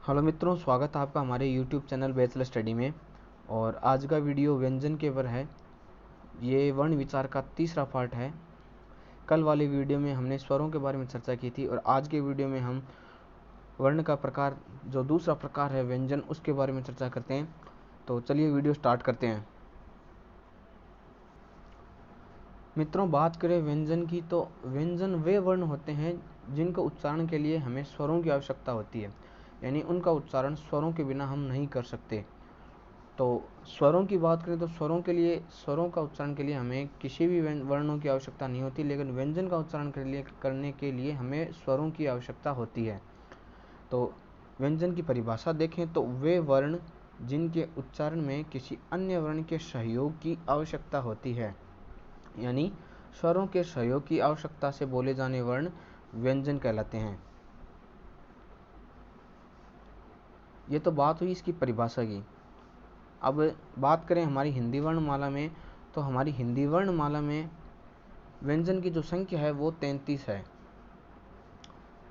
Hello मित्रों, स्वागत है आपका हमारे YouTube चैनल बैचलर स्टडी में। और आज का वीडियो व्यंजन के ऊपर है। ये वर्ण विचार का तीसरा पार्ट है। कल वाले वीडियो में हमने स्वरों के बारे में चर्चा की थी और आज के वीडियो में हम वर्ण का प्रकार, जो दूसरा प्रकार है व्यंजन, उसके बारे में चर्चा करते हैं। तो चलिए वीडियो स्टार्ट करते हैं। मित्रों, बात करें व्यंजन की, तो व्यंजन वे वर्ण होते हैं जिनके उच्चारण के लिए हमें स्वरों की आवश्यकता होती है, यानी उनका उच्चारण स्वरों के बिना हम नहीं कर सकते। तो स्वरों की बात करें तो स्वरों का उच्चारण के लिए हमें किसी भी वर्णों की आवश्यकता नहीं होती, लेकिन व्यंजन का उच्चारण करने के लिए हमें स्वरों की आवश्यकता होती है। तो व्यंजन की परिभाषा देखें तो वे वर्ण जिनके उच्चारण में किसी अन्य वर्ण के सहयोग की आवश्यकता होती है, यानी स्वरों के सहयोग की आवश्यकता से बोले जाने वर्ण व्यंजन कहलाते हैं। ये तो बात हुई इसकी परिभाषा की। अब बात करें हमारी हिंदी वर्णमाला में, तो हमारी हिंदी वर्णमाला में व्यंजन की जो संख्या है वो 33 है।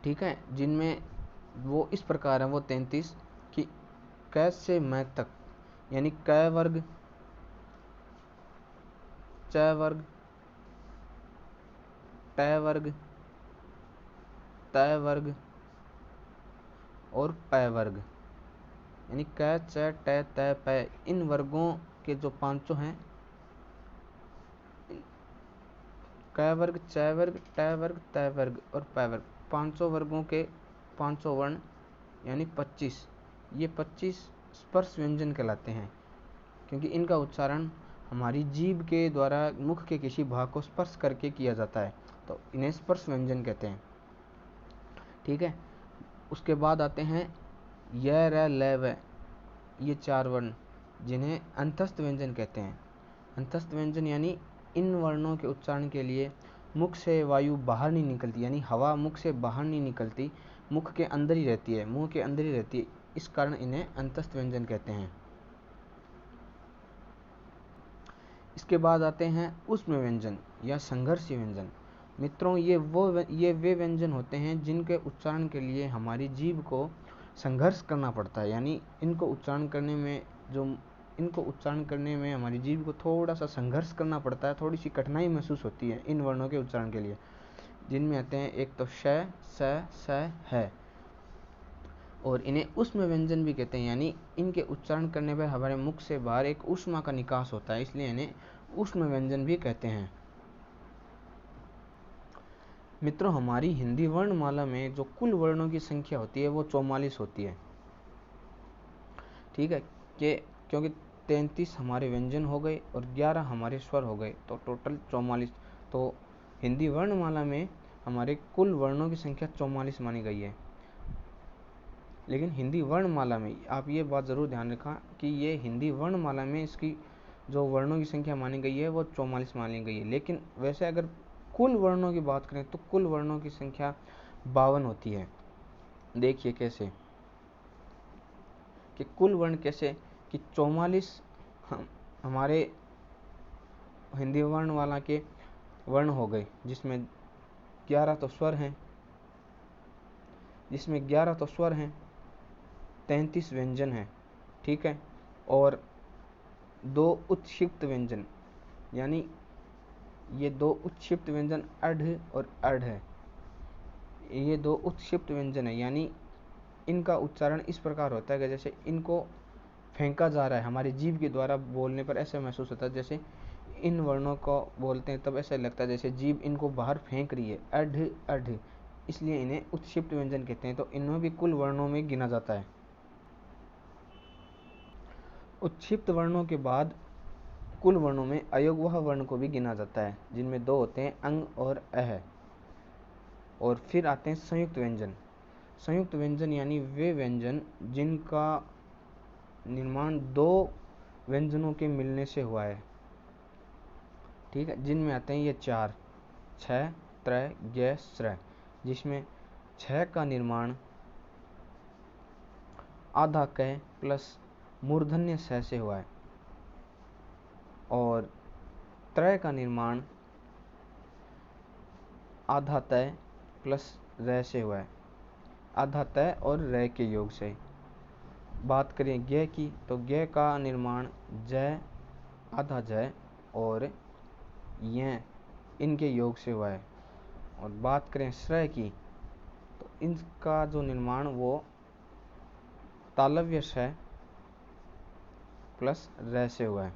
ठीक है, जिनमें वो इस प्रकार है, वो 33 कि क से मैं तक, यानी क वर्ग, च वर्ग, ट वर्ग, त वर्ग और प वर्ग, यानी क, च, ट, त, प, इन वर्गों के जो पांचों हैं, क वर्ग, च वर्ग, ट वर्ग, त वर्ग और प वर्ग, पांचों वर्गों के पांचों वर्ण यानी 25, ये 25 स्पर्श व्यंजन कहलाते हैं, क्योंकि इनका उच्चारण हमारी जीभ के द्वारा मुख के किसी भाग को स्पर्श करके किया जाता है, तो इन्हें स्पर्श व्यंजन कहते हैं। ठीक है, उसके बाद आते हैं य, र, ल, व, ये 4 वर्ण जिन्हें अंतस्थ व्यंजन कहते हैं। अंतस्थ व्यंजन यानी इन वर्णों के उच्चारण के लिए मुख से वायु बाहर नहीं निकलती, यानी हवा मुख से बाहर नहीं निकलती, मुख के अंदर ही रहती है, मुंह के अंदर ही रहती है, इस कारण इन्हें अंतस्थ व्यंजन कहते हैं। इसके बाद आते हैं ऊष्म व्यंजन या संघर्षी व्यंजन। मित्रों, ये वे व्यंजन होते हैं जिनके उच्चारण के लिए हमारी जीभ को संघर्ष करना पड़ता है, यानी इनको उच्चारण करने में हमारी जीभ को थोड़ा सा संघर्ष करना पड़ता है, थोड़ी सी कठिनाई महसूस होती है इन वर्णों के उच्चारण के लिए। जिनमें आते हैं एक तो श, स, है, और इन्हें ऊष्म व्यंजन भी कहते हैं, यानी इनके उच्चारण करने पर हमारे मुख से बाहर एक ऊष्मा का निकास होता है, इसलिए इन्हें ऊष्म व्यंजन भी कहते हैं। मित्रों, हमारी हिंदी वर्णमाला में जो कुल वर्णों की संख्या होती है वो 44 होती है। ठीक है, क्योंकि 33 हमारे व्यंजन हो गए और 11 हमारे स्वर हो गए, तो टोटल 44। तो हिंदी वर्णमाला में हमारे कुल वर्णों की संख्या 44 मानी गई है। लेकिन हिंदी वर्णमाला में आप ये बात ज़रूर ध्यान रखा कि ये हिंदी वर्णमाला में इसकी जो वर्णों की संख्या मानी गई है वो 44 मानी गई है। लेकिन वैसे अगर कुल वर्णों की बात करें तो कुल वर्णों की संख्या 52 होती है। देखिए कैसे, कि कुल वर्ण कैसे, कि 44 हमारे हिंदी वर्णमाला के वर्ण हो गए, जिसमें 11 तो स्वर हैं, 33 व्यंजन हैं। ठीक है, और 2 उत्क्षिप्त व्यंजन, यानी ये 2 उत्क्षिप्त व्यंजन अढ़ और अढ़ है। ये 2 उत्क्षिप्त व्यंजन है, यानी इनका उच्चारण इस प्रकार होता है कि जैसे इनको फेंका जा रहा है, हमारी जीभ के द्वारा बोलने पर ऐसा महसूस होता है, जैसे इन वर्णों को बोलते हैं तब ऐसा लगता है जैसे जीभ इनको बाहर फेंक रही है, अढ़ अढ़, इसलिए इन्हें उत्क्षिप्त व्यंजन कहते हैं। तो इनमें भी कुल वर्णों में गिना जाता है। उत्क्षिप्त वर्णों के बाद कुल वर्णों में अयोगवह वर्ण को भी गिना जाता है, जिनमें 2 होते हैं, अंग और अह। और फिर आते हैं संयुक्त व्यंजन। संयुक्त व्यंजन यानी वे व्यंजन जिनका निर्माण 2 व्यंजनों के मिलने से हुआ है। ठीक है, जिनमें आते हैं ये 4, छ, त्र, ज्ञ, स्र, जिसमें छ का निर्माण आधा क प्लस मूर्धन्य स से हुआ है, और त्रय का निर्माण आधा तय प्लस र से हुआ है, आधा तय और र के योग से। बात करें ज्ञ की, तो ज्ञ का निर्माण जय, आधा जय और य इनके योग से हुआ है। और बात करें श्रय की, तो इनका जो निर्माण वो तालव्य श प्लस र से हुआ है।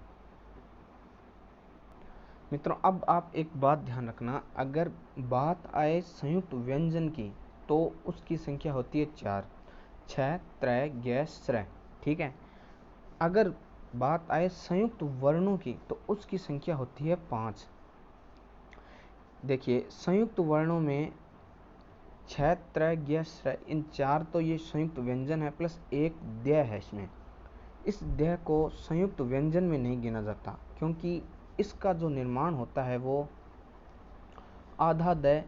मित्रों, अब आप एक बात ध्यान रखना, अगर बात आए संयुक्त व्यंजन की तो उसकी संख्या होती है 4, 6, त्रय, ज्ञ, श्रय, ठीक है। अगर बात आए संयुक्त वर्णों की तो उसकी संख्या होती है 5। देखिए, संयुक्त वर्णों में 6, त्रय, ज्ञ, श्रय, इन 4 तो ये संयुक्त व्यंजन है, प्लस एक द्य है इसमें। इस द्य को संयुक्त व्यंजन में नहीं गिना जाता, क्योंकि इसका जो निर्माण होता है वो आधा द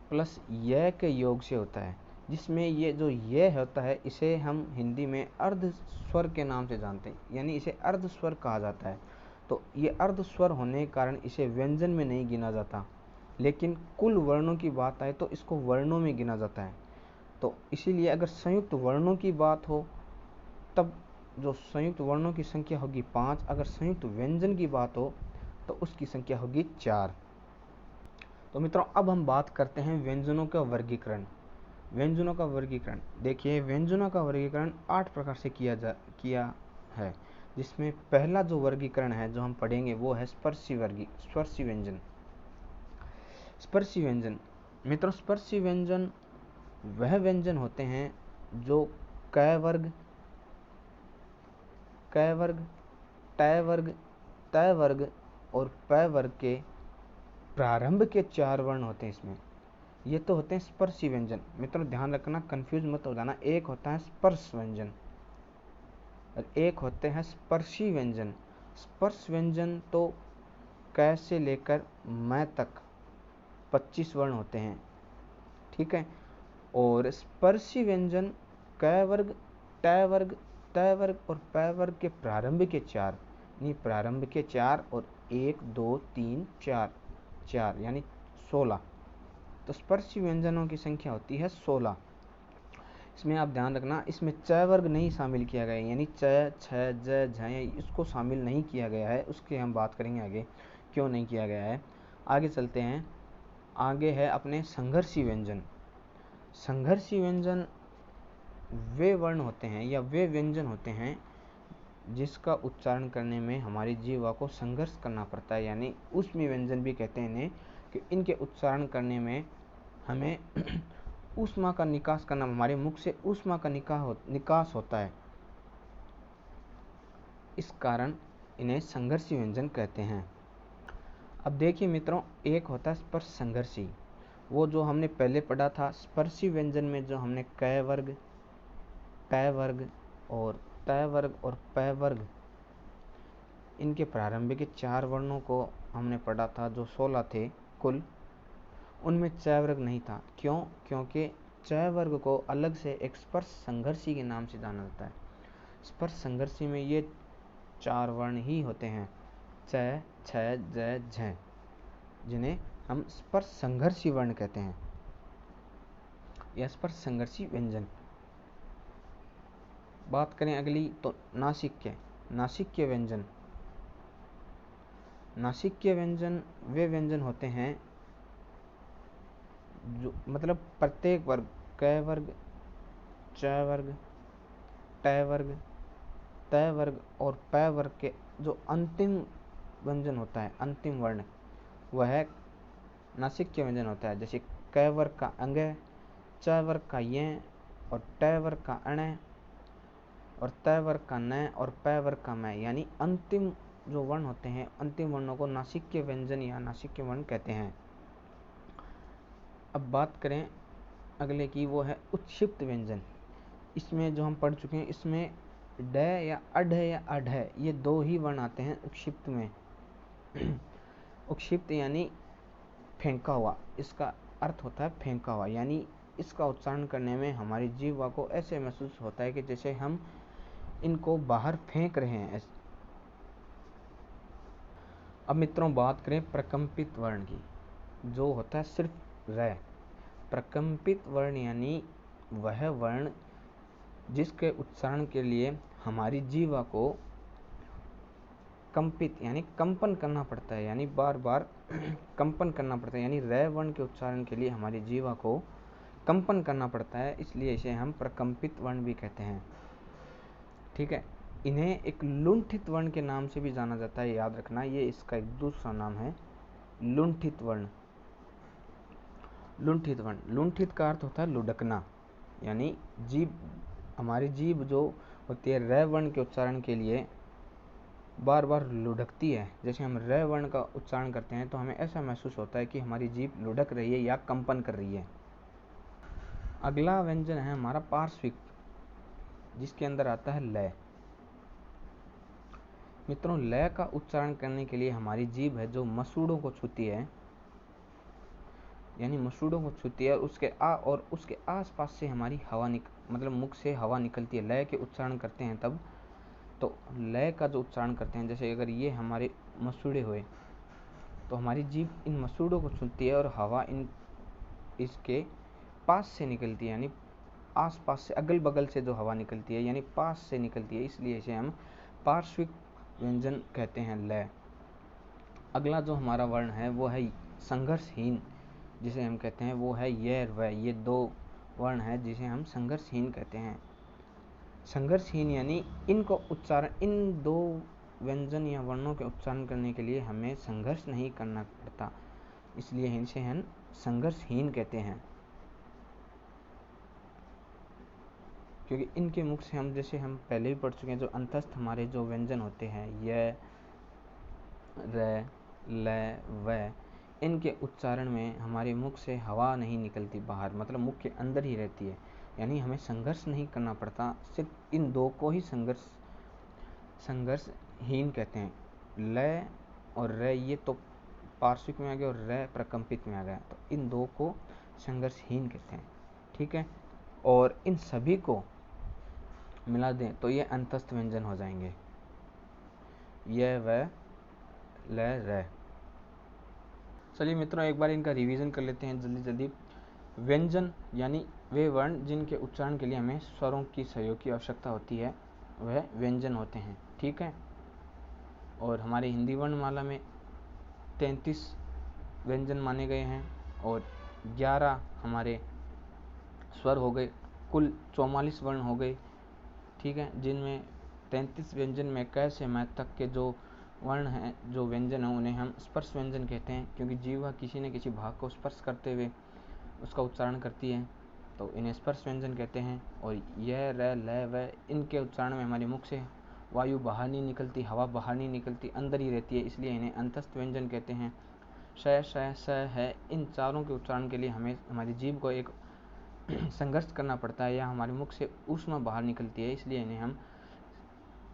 प्लस य के योग से होता है, जिसमें ये जो य होता है इसे हम हिंदी में अर्ध स्वर के नाम से जानते हैं, यानी इसे अर्ध स्वर कहा जाता है। तो ये अर्ध स्वर होने के कारण इसे व्यंजन में नहीं गिना जाता, लेकिन कुल वर्णों की बात आए तो इसको वर्णों में गिना जाता है। तो इसीलिए अगर संयुक्त वर्णों की बात हो तब जो संयुक्त वर्णों की संख्या होगी 5, अगर संयुक्त व्यंजन की बात हो तो उसकी संख्या होगी 4। तो मित्रों, अब हम बात करते हैं व्यंजनों का वर्गीकरण। व्यंजनों का वर्गीकरण, देखिए व्यंजनों का वर्गीकरण 8 प्रकार से किया है, जिसमें पहला जो वर्गीकरण है जो हम पढ़ेंगे वो है स्पर्शी व्यंजन। स्पर्शी व्यंजन, मित्रों स्पर्शी व्यंजन वह व्यंजन होते हैं जो क वर्ग, क वर्ग, ट वर्ग, त वर्ग और प वर्ग के प्रारंभ के 4 वर्ण होते हैं इसमें। ये तो होते हैं स्पर्शी व्यंजन। मित्रों ध्यान रखना, कंफ्यूज मत हो जाना, एक होता है स्पर्श व्यंजन और एक होते हैं स्पर्शी व्यंजन। स्पर्श व्यंजन तो क से लेकर मैं तक 25 वर्ण होते हैं, ठीक है। और स्पर्शी व्यंजन क वर्ग, ट वर्ग, त वर्ग और प वर्ग के प्रारंभ के 4, यानी प्रारंभ के 4 और 1, 2, 3, 4 यानी 16। तो स्पर्शी व्यंजनों की संख्या होती है 16। इसमें आप ध्यान रखना, इसमें च वर्ग नहीं शामिल किया गया है, यानी च, छ, ज, झ इसको शामिल नहीं किया गया है। उसकी हम बात करेंगे आगे क्यों नहीं किया गया है। आगे चलते हैं, आगे है अपने संघर्षी व्यंजन। संघर्षी व्यंजन वे वर्ण होते हैं या वे व्यंजन होते हैं जिसका उच्चारण करने में हमारी जीवा को संघर्ष करना पड़ता है, यानी ऊष्मी व्यंजन भी कहते हैं इन्हें, कि इनके उच्चारण करने में हमें ऊष्मा का निकास करना, हमारे मुख से ऊष्मा का निकास होता है, इस कारण इन्हें संघर्षी व्यंजन कहते हैं। अब देखिए मित्रों, एक होता है स्पर्श संघर्षी, वो जो हमने पहले पढ़ा था। स्पर्शी व्यंजन में जो हमने क वर्ग, ट वर्ग और त वर्ग और प वर्ग इनके प्रारंभिक 4 वर्णों को हमने पढ़ा था, जो 16 थे कुल। उनमें च वर्ग नहीं था। क्यों? क्योंकि च वर्ग को अलग से एक स्पर्श संघर्षी के नाम से जाना जाता है। स्पर्श संघर्षी में ये 4 वर्ण ही होते हैं, च, छ, ज, झ, जिन्हें हम स्पर्श संघर्षी वर्ण कहते हैं या स्पर्श संघर्षी व्यंजन। बात करें अगली तो नासिक्य व्यंजन। नासिक्य व्यंजन वे व्यंजन होते हैं जो मतलब प्रत्येक वर्ग, क वर्ग, च वर्ग, ट वर्ग, त वर्ग और प वर्ग के जो अंतिम व्यंजन होता है, अंतिम वर्ण, वह नासिक्य व्यंजन होता है। जैसे क वर्ग का अंग, च वर्ग का य और ट वर्ग का अण और त वर्ग का न और प वर्ग का मैं, यानी अंतिम जो वर्ण होते हैं, अंतिम वर्णों को नासिक्य व्यंजन या नासिक्य वर्ण कहते हैं। अब बात करें अगले की, वो है उत्क्षिप्त व्यंजन। इसमें जो हम पढ़ चुके हैं, इसमें ड या अढ़ या अढ़ ये 2 ही वर्ण आते हैं उत्क्षिप्त में। उत्क्षिप्त यानी फेंका हुआ, इसका अर्थ होता है फेंका हुआ, यानी इसका उच्चारण करने में हमारी जीवा को ऐसे महसूस होता है कि जैसे हम इनको बाहर फेंक रहे हैं। अब मित्रों बात करें प्रकंपित वर्ण की, जो होता है सिर्फ र। प्रकंपित वर्ण यानी वह वर्ण जिसके उच्चारण के लिए हमारी जीवा को कंपित यानी कंपन करना पड़ता है, यानी बार बार कंपन करना पड़ता है, यानी र वर्ण के उच्चारण के लिए हमारी जीवा को कंपन करना पड़ता है, इसलिए इसे हम प्रकंपित वर्ण भी कहते हैं। ठीक है, इन्हें एक लुंठित वर्ण के नाम से भी जाना जाता है, याद रखना, ये इसका एक दूसरा नाम है लुंठित वर्ण। लुंठित वर्ण, लुंठित का अर्थ होता है लुढ़कना, यानी जीभ, हमारी जीभ जो होती है र वर्ण के उच्चारण के लिए बार बार लुढ़कती है। जैसे हम र वर्ण का उच्चारण करते हैं तो हमें ऐसा महसूस होता है कि हमारी जीभ लुढ़क रही है या कंपन कर रही है। अगला व्यंजन है हमारा पार्श्विक, जिसके अंदर आता है लय। मित्रों, लय का उच्चारण करने के लिए हमारी जीभ है जो मसूड़ों को छूती है, यानी मसूड़ों को छूती है, उसके और उसके आसपास से हमारी हवा मतलब मुख से हवा निकलती है। लय के उच्चारण करते हैं तब, तो लय का जो उच्चारण करते हैं, जैसे अगर ये हमारे मसूड़े हुए तो हमारी जीभ इन मसूड़ों को छूती है और हवा इसके पास से निकलती है, यानी आस पास से, अगल बगल से जो हवा निकलती है यानी पास से निकलती है, इसलिए इसे हम पार्श्विक व्यंजन कहते हैं, लय। अगला जो हमारा वर्ण है वो है संघर्षहीन, जिसे हम कहते हैं वो है य व। ये दो वर्ण है जिसे हम संघर्षहीन कहते हैं। संघर्षहीन यानी इनको उच्चारण, इन दो व्यंजन या वर्णों के उच्चारण करने के लिए हमें संघर्ष नहीं करना पड़ता, इसलिए इनसे हम संघर्षहीन कहते हैं। क्योंकि इनके मुख से हम, जैसे हम पहले भी पढ़ चुके हैं, जो अंतस्थ हमारे जो व्यंजन होते हैं य, र, ल, व, इनके उच्चारण में हमारे मुख से हवा नहीं निकलती बाहर, मतलब मुख के अंदर ही रहती है, यानी हमें संघर्ष नहीं करना पड़ता। सिर्फ इन दो को ही संघर्षहीन कहते हैं। ल और र ये तो पार्श्विक में आ गया और र प्रकंपित में आ गया, तो इन दो को संघर्षहीन कहते हैं। ठीक है, और इन सभी को मिला दें तो ये अंतस्थ व्यंजन हो जाएंगे, य, व, ल, र। चलिए मित्रों, एक बार इनका रिवीजन कर लेते हैं जल्दी जल्दी। व्यंजन यानी वे वर्ण जिनके उच्चारण के लिए हमें स्वरों की सहयोग की आवश्यकता होती है, वह व्यंजन होते हैं। ठीक है, और हमारी हिंदी वर्णमाला में 33 व्यंजन माने गए हैं और 11 हमारे स्वर हो गए, कुल 44 वर्ण हो गए। ठीक है, जिनमें 33 व्यंजन में क से म तक के जो वर्ण हैं, जो व्यंजन हैं, उन्हें हम स्पर्श व्यंजन कहते हैं, क्योंकि जीवा किसी न किसी भाग को स्पर्श करते हुए उसका उच्चारण करती है, तो इन्हें स्पर्श व्यंजन कहते हैं। और यह, र, ल, व, इनके उच्चारण में हमारे मुख से वायु बाहर नहीं निकलती, हवा बाहर नहीं निकलती, अंदर ही रहती है, इसलिए इन्हें अंतस्थ व्यंजन कहते हैं। श, श, स है, इन चारों के उच्चारण के लिए हमें हमारी जीभ को एक संघर्ष करना पड़ता है, या हमारे मुख से ऊष्मा बाहर निकलती है, इसलिए इन्हें हम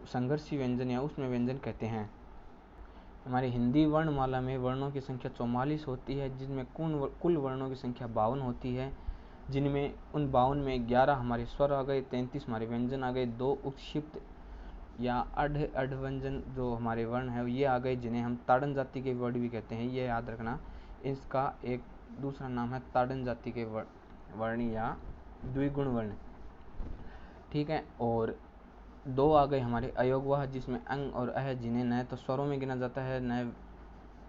संघर्षी व्यंजन या ऊष्म व्यंजन कहते हैं। हमारी हिंदी वर्णमाला में वर्णों की संख्या 44 होती है, जिनमें कुल वर्णों की संख्या 52 होती है, जिनमें उन 52 में 11 हमारे स्वर आ गए, 33 हमारे व्यंजन आ गए, 2 उत्क्षिप्त या अढ़ व्यंजन जो हमारे वर्ण है ये आ गए, जिन्हें हम ताड़न जाति के वर्ड भी कहते हैं। ये याद रखना, इसका एक दूसरा नाम है ताड़न जाति के वर्ण या द्विगुण वर्ण। ठीक है, और 2 आ गए हमारे अयोगवाह, जिसमें अंग और अह, जिन्हें न तो स्वरों में गिना जाता है न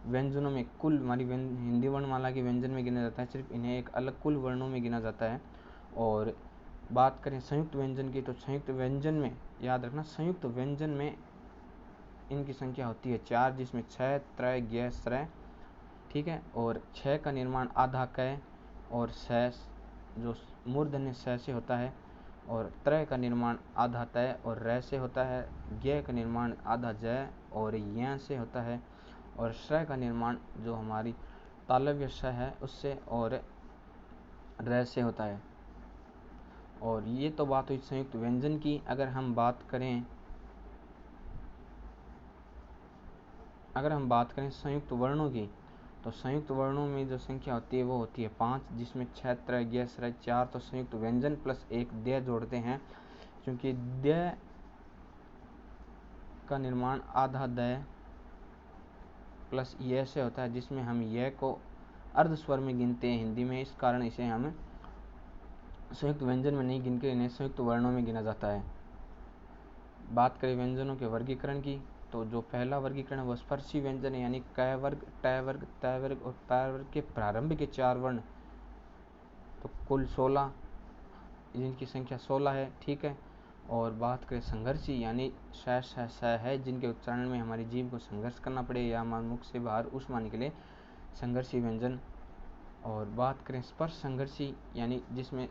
व्यंजनों में, कुल हमारी हिंदी वर्णमाला के व्यंजन में गिना जाता है, सिर्फ इन्हें एक अलग कुल वर्णों में गिना जाता है। और बात करें संयुक्त व्यंजन की, तो संयुक्त व्यंजन में याद रखना, संयुक्त व्यंजन में इनकी संख्या होती है 4, जिसमें छ, त्र, ज्ञ, स्र। ठीक है, और छ का निर्माण आधा क और स जो मूर्धन्य स से होता है, और त्र का निर्माण आधा तय और र से होता है, ज्ञ का निर्माण आधा ज और य से होता है, और श्र का निर्माण जो हमारी तालव्य श है उससे और र से होता है। और ये तो बात हुई संयुक्त व्यंजन की। अगर हम बात करें संयुक्त वर्णों की, तो संयुक्त वर्णों में जो संख्या होती है वो होती है 5, जिसमें छ, त्र, ज्ञ, स्र 4, तो संयुक्त व्यंजन प्लस एक द्य जोड़ते हैं, क्योंकि द्य का निर्माण आधा द प्लस य से होता है, जिसमें हम य को अर्ध स्वर में गिनते हैं हिंदी में, इस कारण इसे हम संयुक्त व्यंजन में नहीं गिन के इन्हें संयुक्त वर्णों में गिना जाता है। बात करें व्यंजनों के वर्गीकरण की, तो जो पहला वर्गीकरण है वह स्पर्शी व्यंजन है, यानी क वर्ग, ट वर्ग, त वर्ग और प वर्ग के प्रारंभ के 4 वर्ण, तो कुल 16, जिनकी संख्या 16 है। ठीक है। और बात करें संघर्षी, यानी स है जिनके उच्चारण में हमारी जीभ को संघर्ष करना पड़े या हमारे मुख से बाहर ऊष्मा निकले, संघर्षी व्यंजन। और बात करें स्पर्श संघर्षी, यानी जिसमें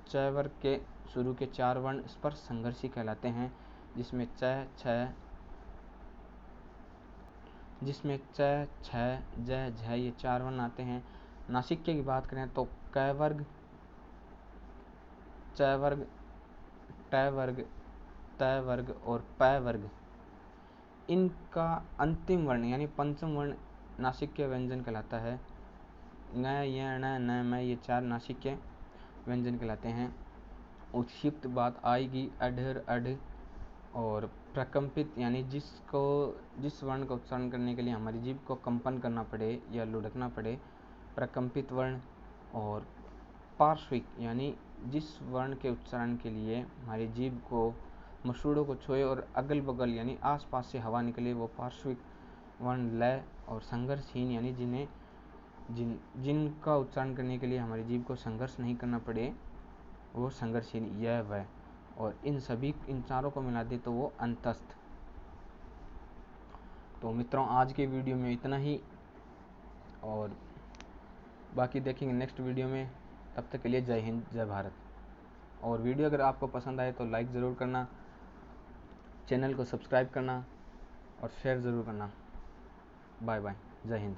च वर्ग के शुरू के 4 वर्ण स्पर्श संघर्षी कहलाते हैं, जिसमें च, छ, ज, झ ये 4 वर्ण आते हैं। नासिक्य की बात करें तो क वर्ग, च वर्ग, ट वर्ग, त वर्ग और प वर्ग, इनका अंतिम वर्ण यानी पंचम वर्ण नासिक्य व्यंजन कहलाता है। न, य, ण, न, म ये 4 नासिक्य व्यंजन कहलाते हैं। उत्क्षिप्त बात आएगी अढ़, अढ़ और प्रकंपित, यानी जिस वर्ण का उच्चारण करने के लिए हमारी जीभ को कंपन करना पड़े या लुढ़कना पड़े, प्रकंपित वर्ण। और पार्श्विक, यानी जिस वर्ण के उच्चारण के लिए हमारी जीभ को मसूड़ों को छुए और अगल बगल यानी आसपास से हवा निकले, वो पार्श्विक वर्ण। लय और संघर्षहीन, यानी जिनका उच्चारण करने के लिए हमारी जीभ को संघर्ष नहीं करना पड़े, वो संघर्षहीन, यह वह। और इन चारों को मिला दे तो वो अंतस्थ। तो मित्रों, आज के वीडियो में इतना ही, और बाकी देखेंगे नेक्स्ट वीडियो में। तब तक के लिए जय हिंद, जय भारत। और वीडियो अगर आपको पसंद आए तो लाइक ज़रूर करना, चैनल को सब्सक्राइब करना और शेयर ज़रूर करना। बाय बाय, जय हिंद।